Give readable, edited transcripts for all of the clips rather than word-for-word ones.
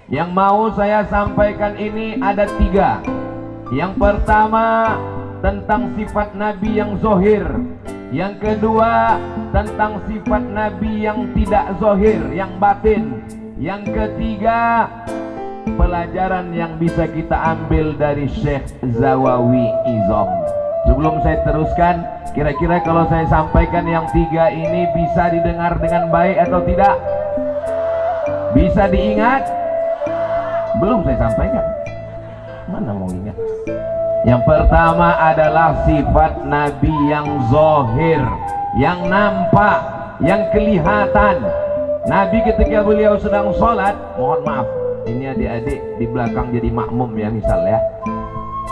Yang mau saya sampaikan ini ada 3. Yang pertama tentang sifat Nabi yang zohir. Yang kedua tentang sifat Nabi yang tidak zohir, yang batin. Yang ketiga pelajaran yang bisa kita ambil dari Syekh Zawawi Izam. Sebelum saya teruskan, kira-kira kalau saya sampaikan yang 3 ini bisa didengar dengan baik atau tidak? Bisa diingat? Belum saya sampaikan. Mana mau ingat? Yang pertama adalah sifat Nabi yang zohir, yang nampak, yang kelihatan. Nabi ketika beliau sedang sholat, mohon maaf, ini adik-adik di belakang jadi makmum ya misal ya.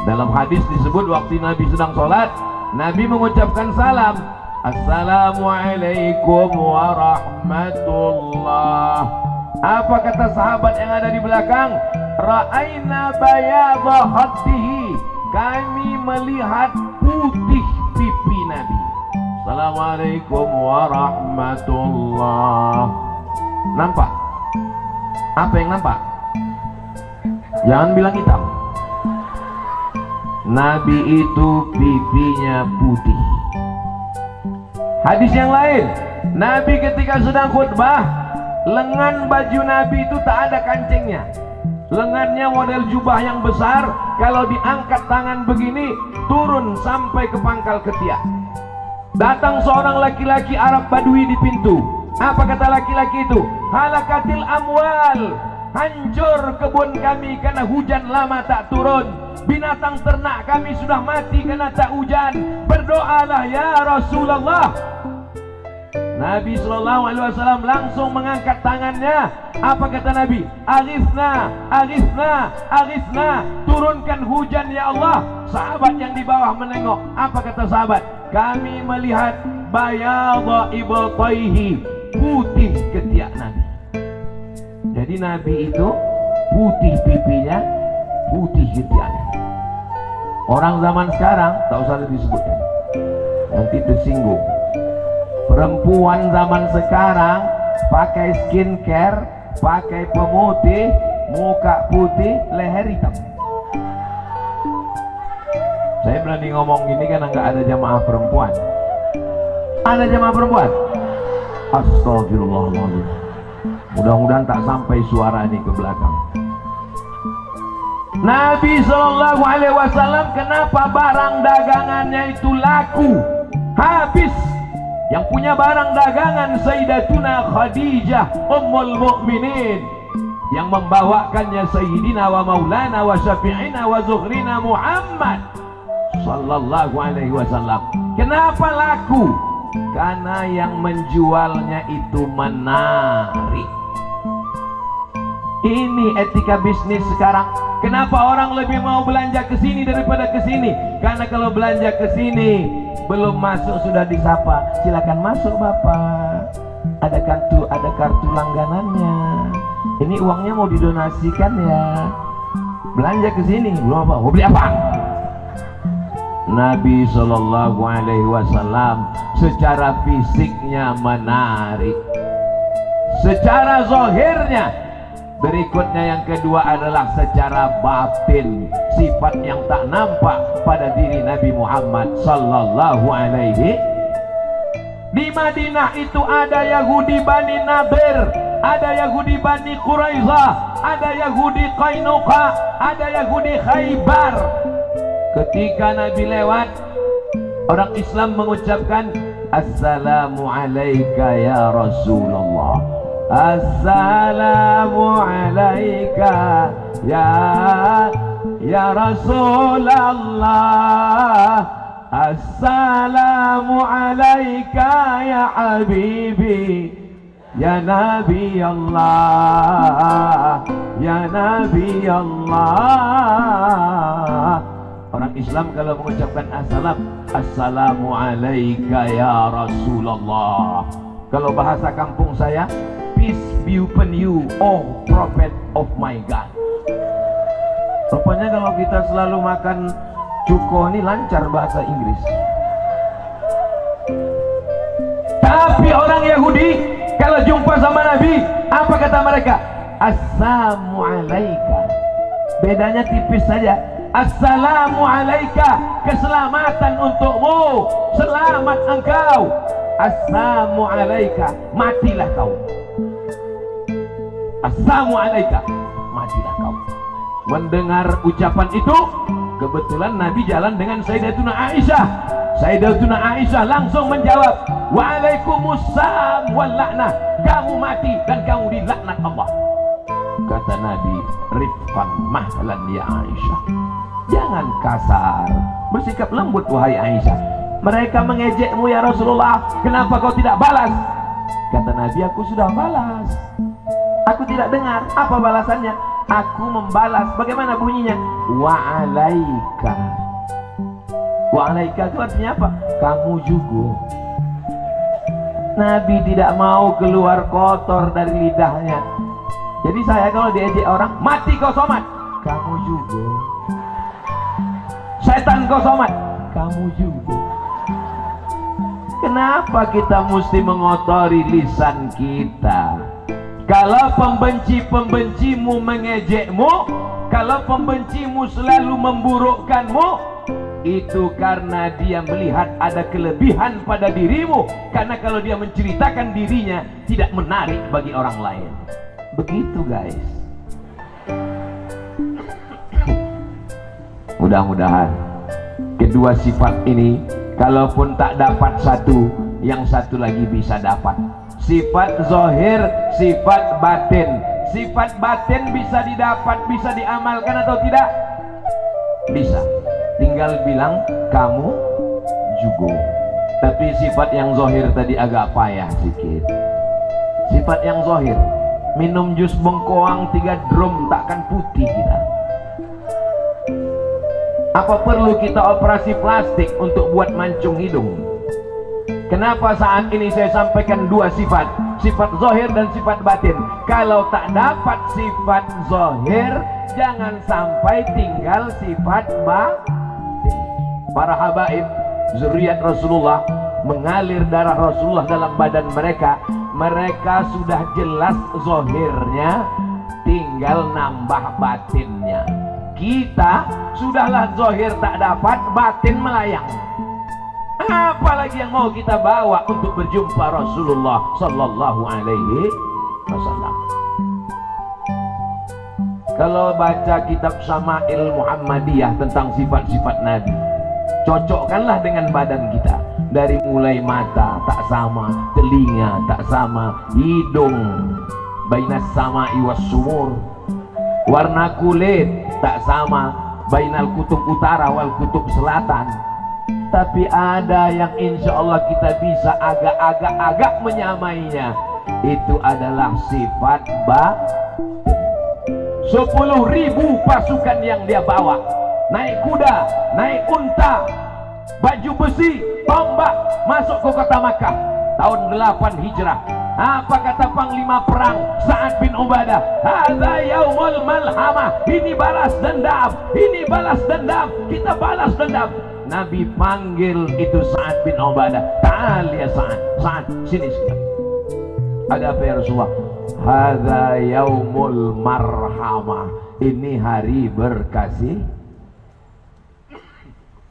Dalam hadis disebut waktu Nabi sedang sholat, Nabi mengucapkan salam, Assalamualaikum warahmatullah. Apa kata sahabat yang ada di belakang? Ra'aina bayadha khaddihi. Kami melihat putih pipi Nabi. Assalamualaikum warahmatullah. Nampak? Apa yang nampak? Jangan bilang hitam. Nabi itu pipinya putih. Hadis yang lain, Nabi ketika sedang khutbah, lengan baju Nabi itu tak ada kancingnya. Lengannya model jubah yang besar, kalau diangkat tangan begini turun sampai ke pangkal ketiak. Datang seorang laki-laki Arab Badui di pintu. Apa kata laki-laki itu? Halakatil amwal, hancur kebun kami karena hujan lama tak turun. Binatang ternak kami sudah mati karena tak hujan. Berdoalah ya Rasulullah. Nabi SAW langsung mengangkat tangannya. Apa kata Nabi? Aghithna, aghithna, aghithna. Turunkan hujan ya Allah. Sahabat yang di bawah menengok. Apa kata sahabat? Kami melihat bayadha ibtaihi, putih ketiak Nabi. Jadi Nabi itu putih pipinya, putih ketiaknya. Orang zaman sekarang tak usah disebutkan, nanti tersinggung. Perempuan zaman sekarang pakai skincare, pakai pemutih, muka putih, leher hitam. Saya berani ngomong gini karena nggak ada jamaah perempuan. Ada jamaah perempuan? Astagfirullahaladzim. Mudah-mudahan tak sampai suara ini ke belakang. Nabi SAW kenapa barang dagangannya itu laku, habis? Yang punya barang dagangan Sayyidatuna Khadijah Ummul Mukminin, yang membawakannya Sayyidina wa Maulana wa Syafi'ina wa Zuhrina Muhammad Sallallahu Alaihi Wasallam. Kenapa laku? Karena yang menjualnya itu menarik. Ini etika bisnis sekarang. Kenapa orang lebih mau belanja ke sini daripada ke sini? Karena kalau belanja ke sini belum masuk sudah disapa, silakan masuk Bapak. Ada kartu langganannya. Ini uangnya mau didonasikan ya. Belanja ke sini belum apa? Mau beli apa? Nabi Shallallahu Alaihi Wasallam secara fisiknya menarik, secara zahirnya. Berikutnya yang kedua adalah secara batin, sifat yang tak nampak pada diri Nabi Muhammad Sallallahu Alaihi. Di Madinah itu ada Yahudi Bani Nadir, ada Yahudi Bani Quraisyah, ada Yahudi Qainuqa, ada Yahudi Khaybar. Ketika Nabi lewat, orang Islam mengucapkan Assalamu alayka ya Rasulullah, Assalamu alayka ya Rasulullah, Assalamu alayka ya Habibi, ya Nabi Allah, ya Nabi Allah. Orang Islam kalau mengucapkan Assalamu alayka ya Rasulullah. Kalau bahasa kampung saya, peace be upon you, oh prophet of my God. Rupanya kalau kita selalu makan cuko ini lancar bahasa Inggris. Tapi orang Yahudi kalau jumpa sama Nabi, apa kata mereka? Assalamualaika. Bedanya tipis saja. Assalamualaika, keselamatan untukmu, selamat engkau. Assalamualaika, matilah kau. Assalamualaika, matilah kau. Mendengar ucapan itu, kebetulan Nabi jalan dengan Sayyidatuna Aisyah. Sayyidatuna Aisyah langsung menjawab, Waalaikumsalam wal la'nah, kamu mati dan kamu dilaknat Allah. Kata Nabi, rifqan mahlan ya Aisyah, jangan kasar, bersikap lembut wahai Aisyah. Mereka mengejekmu ya Rasulullah, kenapa kau tidak balas? Kata Nabi, aku sudah balas. Aku tidak dengar. Apa balasannya? Aku membalas. Bagaimana bunyinya? Wa'alaika. Wa'alaika itu artinya apa? Kamu juga. Nabi tidak mau keluar kotor dari lidahnya. Jadi saya kalau diejek orang, mati kau somat, kamu juga. Setan kau somat, kamu juga. Kenapa kita mesti mengotori lisan kita? Kalau pembenci-pembencimu mengejekmu, kalau pembencimu selalu memburukkanmu, itu karena dia melihat ada kelebihan pada dirimu. Karena kalau dia menceritakan dirinya, tidak menarik bagi orang lain. Begitu guys. Mudah-mudahan kedua sifat ini, kalaupun tak dapat satu, yang satu lagi bisa dapat. Sifat zahir, sifat batin. Sifat batin bisa didapat, bisa diamalkan atau tidak? Bisa. Tinggal bilang kamu juga. Tapi sifat yang zahir tadi agak payah sedikit. Sifat yang zahir, minum jus bengkoang 3 drum takkan putih kita. Apa perlu kita operasi plastik untuk buat mancung hidung? Kenapa saat ini saya sampaikan dua sifat, sifat zahir dan sifat batin? Kalau tak dapat sifat zahir, jangan sampai tinggal sifat batin. Para habaib zuriat Rasulullah, mengalir darah Rasulullah dalam badan mereka. Mereka sudah jelas zahirnya, tinggal nambah batinnya. Kita sudahlah zahir tak dapat, batin melayang. Apalagi yang mau kita bawa untuk berjumpa Rasulullah Sallallahu Alaihi Wasallam. Kalau baca kitab Syama'il Muhammadiyah tentang sifat-sifat Nabi, cocokkanlah dengan badan kita. Dari mulai mata tak sama, telinga tak sama, hidung bainas sama'i was sumur, warna kulit tak sama, bainal kutub utara wal kutub selatan. Tapi ada yang insya Allah kita bisa agak-agak menyamainya. Itu adalah sifat batin. 10.000 pasukan yang dia bawa, naik kuda, naik unta, baju besi, tombak, masuk ke kota Makkah tahun 8 Hijrah. Apa kata panglima perang Sa'ad bin Ubadah? Hadza yaumul malhamah. Ini balas dendam, ini balas dendam, kita balas dendam. Nabi panggil itu Sa'ad bin Ubadah. Ta'al ya Sa'ad, Sa'ad sini sekarang. Ada apa ya Rasulullah? Hadza yaumul marhamah. Ini hari berkasih.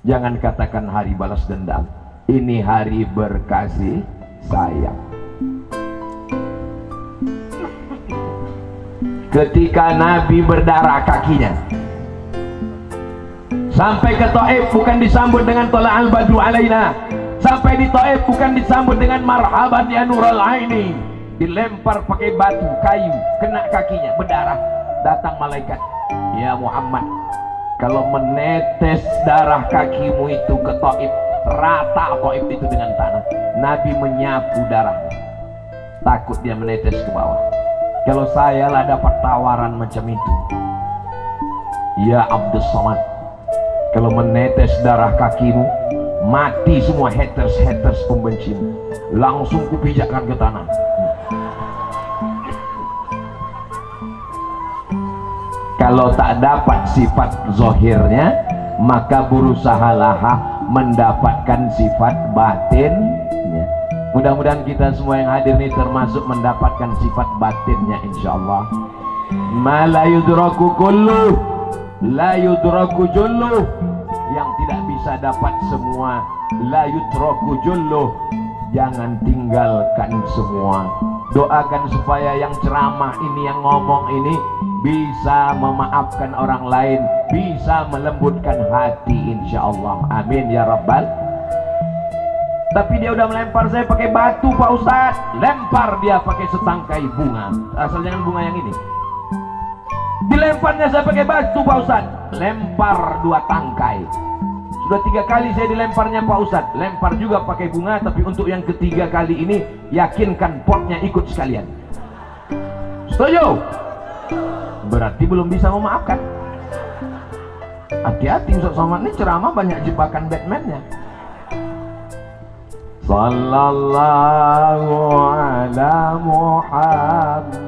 Jangan katakan hari balas dendam. Ini hari berkasih sayang. Ketika Nabi berdarah kakinya sampai ke Taif, bukan disambut dengan tola'al badru alaina. Sampai di Taif bukan disambut dengan marhaban ya nurul aini. Dilempar pakai batu kayu, kena kakinya, berdarah. Datang malaikat, ya Muhammad, kalau menetes darah kakimu itu ke Taif, rata Taif itu dengan tanah. Nabi menyapu darahnya, takut dia menetes ke bawah. Kalau saya lah dapat tawaran macam itu, ya Abdus Somad, kalau menetes darah kakimu, mati semua haters pembencimu, langsung kupijakkan ke tanah. Kalau tak dapat sifat zahirnya, maka berusahalah mendapatkan sifat batinnya. Mudah-mudahan kita semua yang hadir ini termasuk mendapatkan sifat batinnya, insya Allah. ma la yudraku kulluh, la yudraku julluh, yang tidak bisa dapat semua, la yudraku julluh, jangan tinggalkan semua. Doakan supaya yang ceramah ini, yang ngomong ini bisa memaafkan orang lain, bisa melembutkan hati, insyaallah. Amin ya rabbal. Tapi dia udah melempar saya pakai batu Pak Ustadz, lempar dia pakai setangkai bunga, asal jangan bunga yang ini. Dilemparnya saya pakai batu Pak Ustadz, lempar 2 tangkai. Sudah 3 kali saya dilemparnya Pak Ustadz, lempar juga pakai bunga, tapi untuk yang ketiga kali ini yakinkan potnya ikut sekalian. Setuju? Berarti belum bisa memaafkan. Hati-hati Ustadz Somad ini ceramah banyak jebakan Batman-nya. Sallallahu ala Muhammad,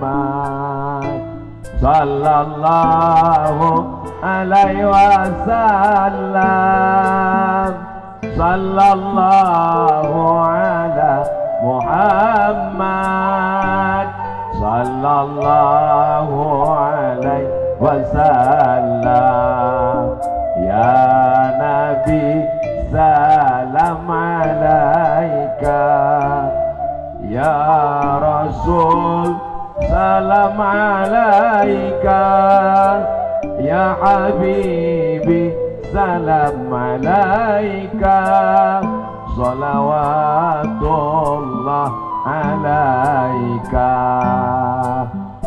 sallallahu alaihi wasallam, sallallahu ala Muhammad, sallallahu alaihi wasallam. Ya Nabi salam alaika, ya Rasul salam alaika, ya Habibi salam alaika, salawatullah alaika.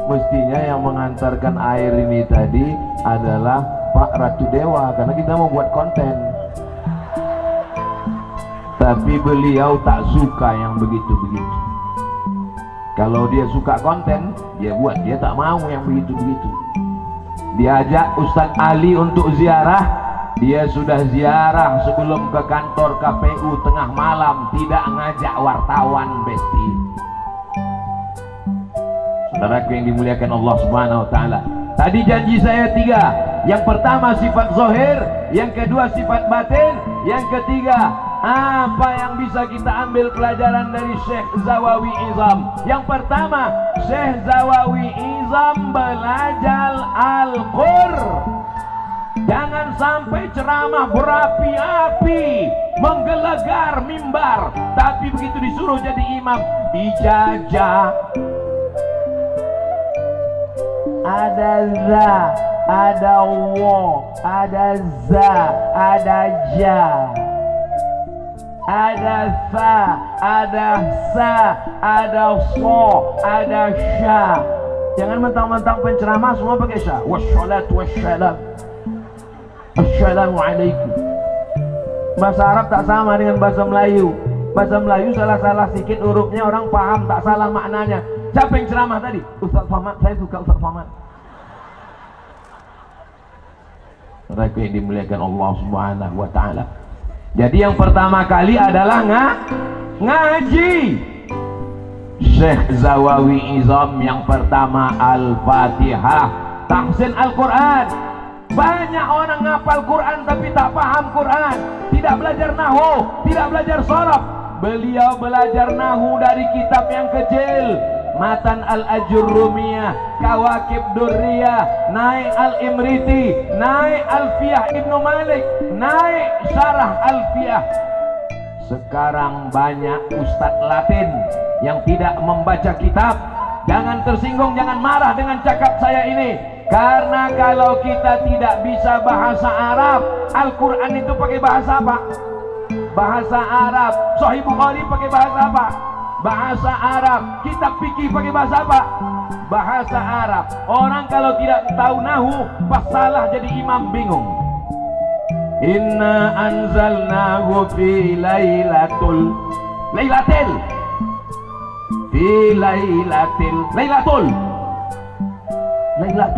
Mestinya yang mengantarkan air ini tadi adalah Pak Ratu Dewa, karena kita mau buat konten. Tapi beliau tak suka yang begitu-begitu. Kalau dia suka konten, dia buat. Dia tak mau yang begitu-begitu. Diajak Ustadz Ali untuk ziarah, dia sudah ziarah sebelum ke kantor KPU tengah malam, tidak ngajak wartawan, besti. Saudaraku yang dimuliakan Allah Subhanahu wa taala. Tadi janji saya 3. Yang pertama sifat zahir, yang kedua sifat batin, yang ketiga apa yang bisa kita ambil pelajaran dari Syekh Zawawi Izam. Yang pertama, Syekh Zawawi Izam belajar Al-Qur'an. Jangan sampai ceramah berapi-api, menggelegar mimbar, tapi begitu disuruh jadi imam, ijazah. Ada za, ada wa, ada za, ada ja, ada fa, ada sa, ada so, ada sya. Jangan mentang-mentang penceramah semua pakai sya. Wassalatu wassalam, assalamualaikum. Bahasa Arab tak sama dengan bahasa Melayu. Bahasa Melayu salah-salah sedikit hurufnya orang paham, tak salah maknanya. Siapa yang ceramah tadi? Ustaz Somad. Saya suka Ustaz Somad. Mereka yang dimuliakan Allah Subhanahu wa taala. Jadi yang pertama kali adalah ngaji. Syekh Zawawi Izam yang pertama Al-Fatihah, tahsin Al-Quran. Banyak orang ngapal Quran tapi tak paham Quran, tidak belajar nahwu, tidak belajar sharaf. Beliau belajar nahwu dari kitab yang kecil, Matan Al-Ajurrumiyah, Kawakib Durriyah, naik Al-Imriti, naik Alfiyah Ibnu Malik, naik Syarah Alfiyah. Sekarang banyak ustadz Latin yang tidak membaca kitab. Jangan tersinggung, jangan marah dengan cakap saya ini, karena kalau kita tidak bisa bahasa Arab, Al-Quran itu pakai bahasa apa? Bahasa Arab. Sahih Bukhari pakai bahasa apa? Bahasa Arab. Kitab fikih pakai bahasa apa? Bahasa Arab. Orang kalau tidak tahu nahu, pas salah jadi imam bingung. Inna anzalnahu fi lailatul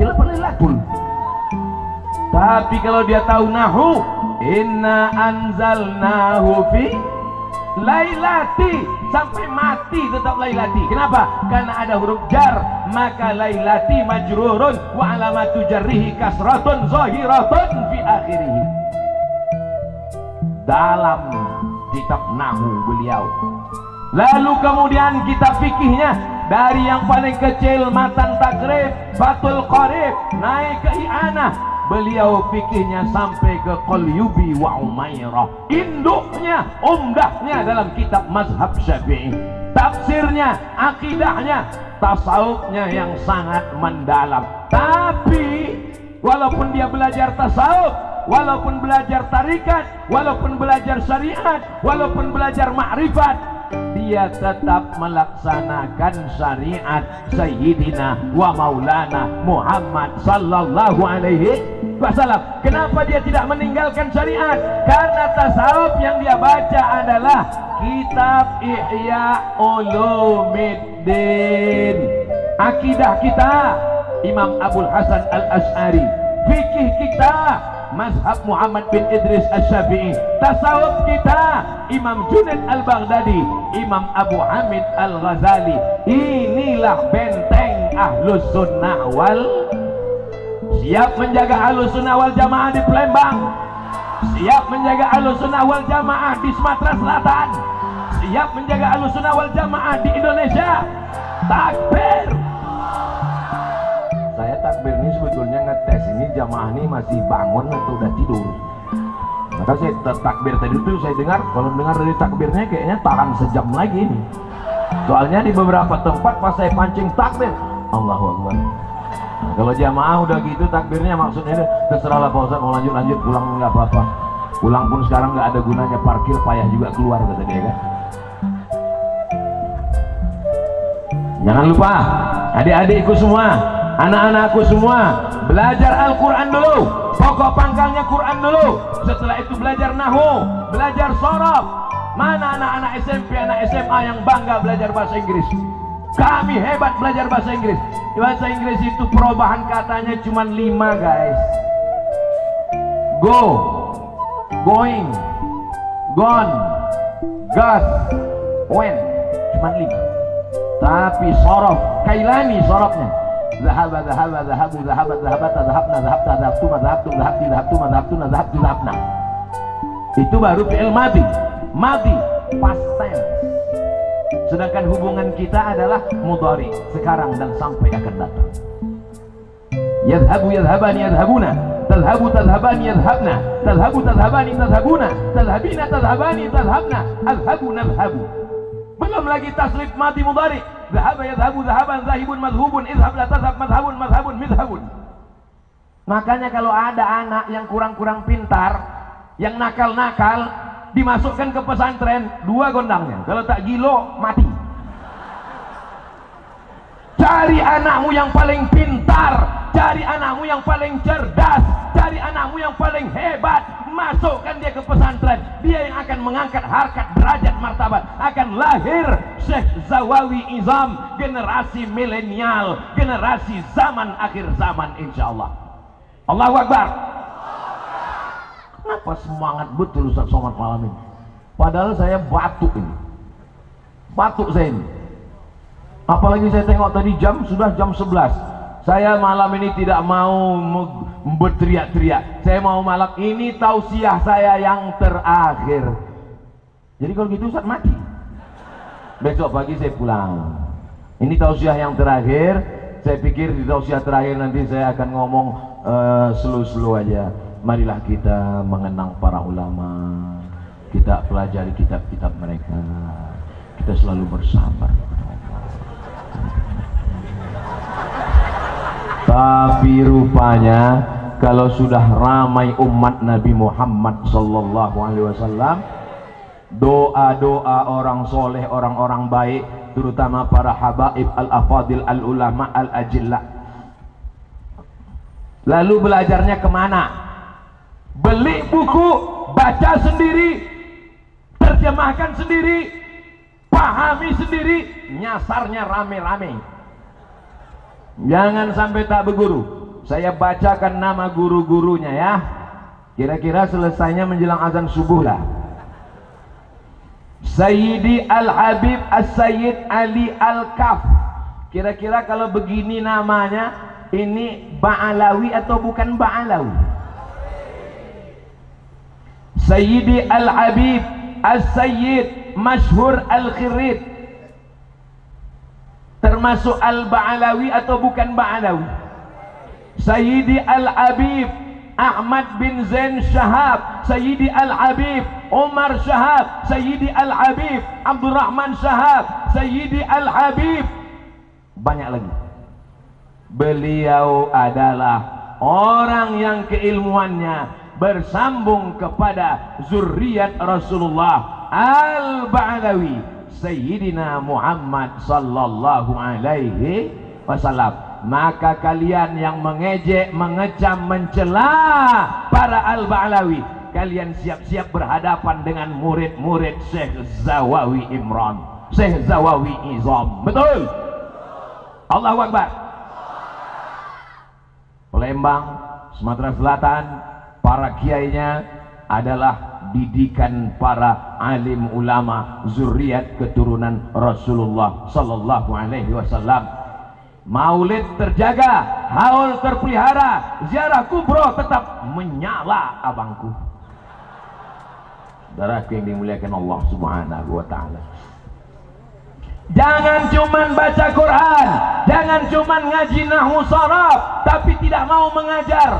apa lailatul. Tapi kalau dia tahu nahu, inna anzalnahu fi lailati, sampai mati tetap lailati. Kenapa? Karena ada huruf jar, maka lailati majrurun wa alamatu jarrihi kasratun zahiratun fi akhirih. Dalam kitab nahu beliau. Lalu kemudian kitab fikihnya dari yang paling kecil matan takrib, batul qarib, naik ke i'anah, beliau fikihnya sampai ke Qalyubi wa Umairah, induknya, umdahnya dalam kitab mazhab Syafi'i, tafsirnya, akidahnya, tasawufnya yang sangat mendalam. Tapi walaupun dia belajar tasawuf, walaupun belajar tarikat, walaupun belajar syariat, walaupun belajar ma'rifat, dia tetap melaksanakan syariat Sayyidina wa Maulana Muhammad sallallahu alaihi wasallam. Kenapa dia tidak meninggalkan syariat? Karena tasawuf yang dia baca adalah kitab Ihya Ulumuddin. Akidah kita Imam Abul Hasan Al-Asy'ari, fikih kita mazhab Muhammad bin Idris Asy-Syafi'i, tasawuf kita Imam Junaid Al-Baghdadi, Imam Abu Hamid Al-Ghazali. Inilah benteng Ahlus Sunnah wal. Siap menjaga Ahlus Sunnah wal Jamaah di Palembang, siap menjaga Ahlus Sunnah wal Jamaah di Sumatera Selatan, siap menjaga Ahlus Sunnah wal Jamaah di Indonesia. Takbir. Saya takbir ini sebetulnya ngetes ini jamaah ini masih bangun atau udah tidur. Maka saya takbir tadi itu saya dengar, kalau dengar dari takbirnya kayaknya tahan sejam lagi ini. Soalnya di beberapa tempat pas saya pancing takbir, Allahu Akbar. Nah, kalau jamaah udah gitu takbirnya maksudnya terserahlah Pak Ustadz, mau lanjut pulang nggak apa-apa. Pulang pun sekarang nggak ada gunanya, parkir payah juga keluar kata dia kan. Jangan lupa adik-adikku semua, anak-anakku semua, belajar Al-Quran dulu, pokok pangkalnya Quran dulu. Setelah itu belajar Nahwu, belajar Shorof. Mana anak-anak SMP, anak SMA yang bangga belajar bahasa Inggris? Kami hebat belajar bahasa Inggris. Bahasa Inggris itu perubahan katanya cuma 5 guys. Go, going, gone, got, when, cuma 5. Tapi Shorof, Kailani Shorofnya Zahaba, zahaba, zahabu, zahabat, zahabata, zahabna, zahabta, zahabtuma, zahabtum, zahabti, zahabtuma, zahabtuna, zahabti, zahabna. Itu baru fi'il madhi. Madhi, past tense. Sedangkan hubungan kita adalah mudhari, sekarang dan sampai akan datang. Yadhabu, yadhabani, yadhabuna, tadhabu, tadhabani, yadhabna, tadhabu, tadhabani, tadhabuna, tadhabina, tadhabani, tadhabna, adhabu, nadhabu. Belum lagi tasrif madhi mudhari. Zahaba yadhabu zahaban zahibun madhubun, idhab la tadhab madhabun madhabun midhabun. Makanya kalau ada anak yang kurang-kurang pintar, yang nakal-nakal, dimasukkan ke pesantren, 2 gondangnya. Kalau tak gilo, mati. Cari anakmu yang paling pintar, cari anakmu yang paling cerdas, cari anakmu yang paling hebat, masukkan dia ke pesantren. Dia yang akan mengangkat harkat, derajat, martabat. Akan lahir Syekh Zawawi Izam, generasi milenial, generasi zaman akhir zaman insyaallah. Allahu Akbar. Kenapa semangat betul Ustaz Somad malam ini? Padahal saya batuk ini, batuk saya ini. Apalagi saya tengok tadi sudah jam 11. Saya malam ini tidak mau berteriak-teriak. Saya mau malam ini tausiah saya yang terakhir. Jadi kalau gitu Ustaz mati. Besok pagi saya pulang. Ini tausiah yang terakhir. Saya pikir di tausiah terakhir nanti saya akan ngomong slow-slow aja. Marilah kita mengenang para ulama. Kita pelajari kitab-kitab mereka. Kita selalu bersabar. Tapi rupanya kalau sudah ramai umat Nabi Muhammad sallallahu alaihi wasallam, doa-doa orang soleh, orang-orang baik, terutama para habaib al-afadil, al-ulama, al-ajillah. Lalu belajarnya kemana? Beli buku, baca sendiri, terjemahkan sendiri, pahami sendiri, nyasarnya rame-rame. Jangan sampai tak berguru. Saya bacakan nama guru-gurunya ya. Kira-kira selesainya menjelang azan subuh lah. Sayyidi Al-Habib As-Sayyid Ali Al-Kaf. Kira-kira kalau begini namanya, ini Ba'alawi atau bukan Ba'alawi? Sayyidi Al-Habib As-Sayyid Mashhur Al-Khirid termasuk Al-Ba'alawi atau bukan Ba'alawi? Sayyidi Al-Habib Ahmad bin Zain Shahab, Sayyidi Al-Habib Umar Shahab, Sayyidi Al-Habib Abdurrahman Shahab, Sayyidi Al-Habib, banyak lagi. Beliau adalah orang yang keilmuannya bersambung kepada zuriat Rasulullah, Al-Ba'alawi Sayyidina Muhammad sallallahu alaihi wasallam. Maka kalian yang mengejek, mengecam, mencela para Al-Ba'alawi, kalian siap-siap berhadapan dengan murid-murid Syekh Zawawi Imran, Syekh Zawawi Izam. Betul? Allahu Akbar. Palembang, Sumatera Selatan, para kiainya adalah didikan para alim ulama zuriat keturunan Rasulullah sallallahu alaihi wasallam. Maulid terjaga, haul terpelihara, ziarah kubro tetap menyala abangku. Saudaraku yang dimuliakan Allah Subhanahu wa taala. Jangan cuman baca Quran, jangan cuman ngaji nahwu sharaf tapi tidak mau mengajar.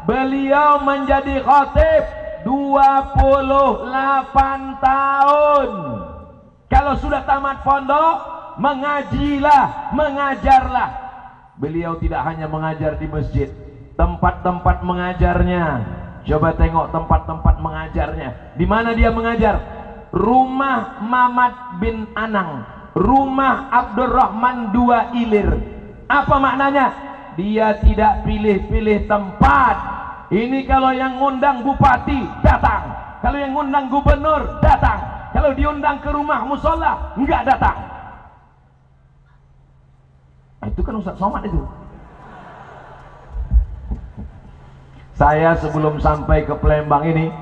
Beliau menjadi khatib 28 tahun. Kalau sudah tamat pondok, mengajilah, mengajarlah. Beliau tidak hanya mengajar di masjid, tempat-tempat mengajarnya. Coba tengok tempat-tempat mengajarnya. Di mana dia mengajar? Rumah Mamat bin Anang, rumah Abdurrahman II Ilir. Apa maknanya? Dia tidak pilih-pilih tempat. Ini kalau yang ngundang bupati datang, kalau yang ngundang gubernur datang, kalau diundang ke rumah musola enggak datang. Itu kan Ustaz Somad itu. Saya sebelum sampai ke Palembang ini,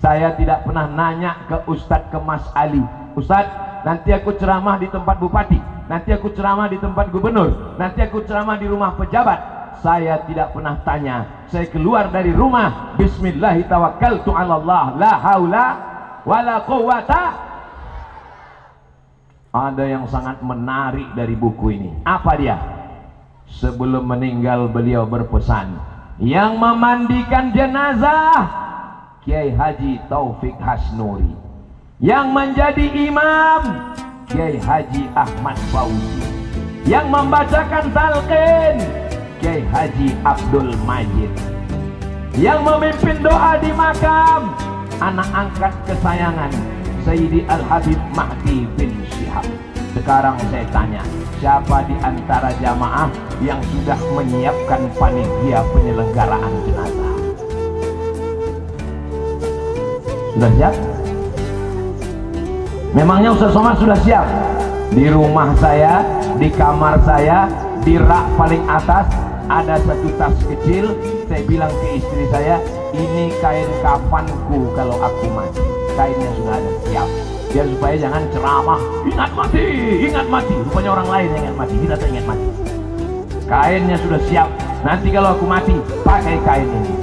saya tidak pernah nanya ke Ustadz, ke Mas Ali, Ustadz, nanti aku ceramah di tempat bupati, nanti aku ceramah di tempat gubernur, nanti aku ceramah di rumah pejabat. Saya tidak pernah tanya. Saya keluar dari rumah, bismillahi tawakkaltu ala Allah, la haula wala quwata. Ada yang sangat menarik dari buku ini. Apa dia? Sebelum meninggal beliau berpesan, yang memandikan jenazah Kiai Haji Taufik Hasnuri, yang menjadi imam Kiai Haji Ahmad Fauzi, yang membacakan talqin Kiai Haji Abdul Majid, yang memimpin doa di makam anak angkat kesayangan Sayyidi Al-Habib Mahdi bin Syihab. Sekarang saya tanya, siapa di antara jamaah yang sudah menyiapkan panitia penyelenggaraan jenazah? Sudah siap? Memangnya Ustaz Somad sudah siap? Di rumah saya, di kamar saya, di rak paling atas ada satu tas kecil. Saya bilang ke istri saya, ini kain kafanku kalau aku mati. Kainnya sudah ada siap, biar supaya jangan ceramah ingat mati, ingat mati. Rupanya orang lain yang ingat mati, kita tak ingat mati. Kainnya sudah siap, nanti kalau aku mati pakai kain ini.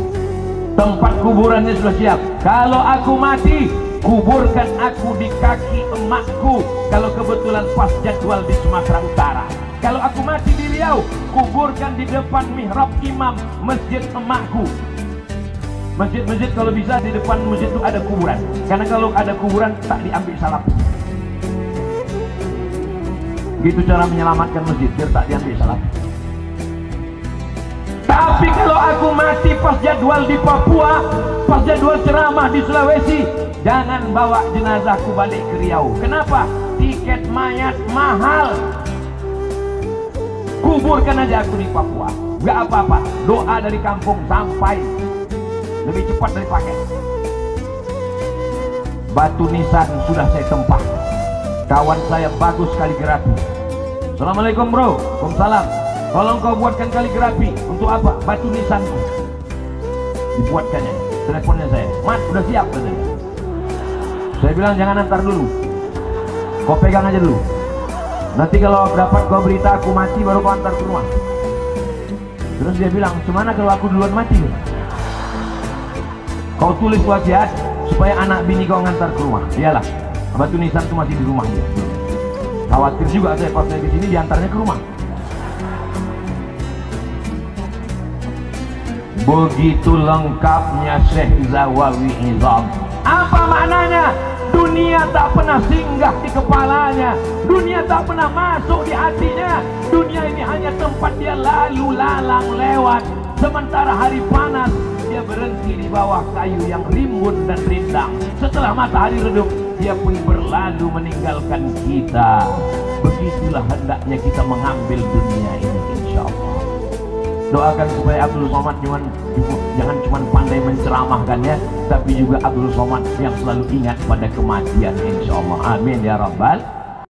Tempat kuburannya sudah siap. Kalau aku mati, kuburkan aku di kaki emakku kalau kebetulan pas jadwal di Sumatera Utara. Kalau aku mati di Riau, kuburkan di depan mihrab imam masjid emakku. Masjid-masjid kalau bisa di depan masjid itu ada kuburan, karena kalau ada kuburan tak diambil salap. Gitu cara menyelamatkan masjid, biar tak diambil salap. Tapi kalau aku mati pas jadwal di Papua, pas jadwal ceramah di Sulawesi, jangan bawa jenazahku balik ke Riau. Kenapa? Tiket mayat mahal. Kuburkan aja aku di Papua, nggak apa-apa. Doa dari kampung sampai lebih cepat dari paket. Batu nisan sudah saya tempah. Kawan saya bagus kaligrafi. Assalamualaikum bro. Waalaikumsalam. Tolong kau buatkan kaligrafi. Untuk apa? Batu nisanku. Dibuatkannya. Teleponnya saya, Mat udah siap katanya. Saya bilang jangan antar dulu, kau pegang aja dulu. Nanti kalau dapat kau berita aku mati baru kau antar ke rumah. Terus dia bilang, gimana kalau aku duluan mati? Kau tulis wasiat supaya anak bini kau ngantar ke rumah. Iyalah, batu nisan itu masih di rumah dia. Khawatir juga saya kalau saya di sini diantarnya ke rumah. Begitu lengkapnya Syekh Zawawi Izam. Apa maknanya? Dunia tak pernah singgah di kepalanya, dunia tak pernah masuk di hatinya. Dunia ini hanya tempat dia lalu lalang lewat. Sementara hari panas dia berhenti di bawah kayu yang rimbun dan rindang. Setelah matahari redup dia pun berlalu meninggalkan kita. Begitulah hendaknya kita mengambil dunia ini, insya Allah. Doakan supaya Abdul Somad jangan cuma pandai menceramahkannya, tapi juga Abdul Somad yang selalu ingat pada kematian, insya Allah. Amin ya Rabbal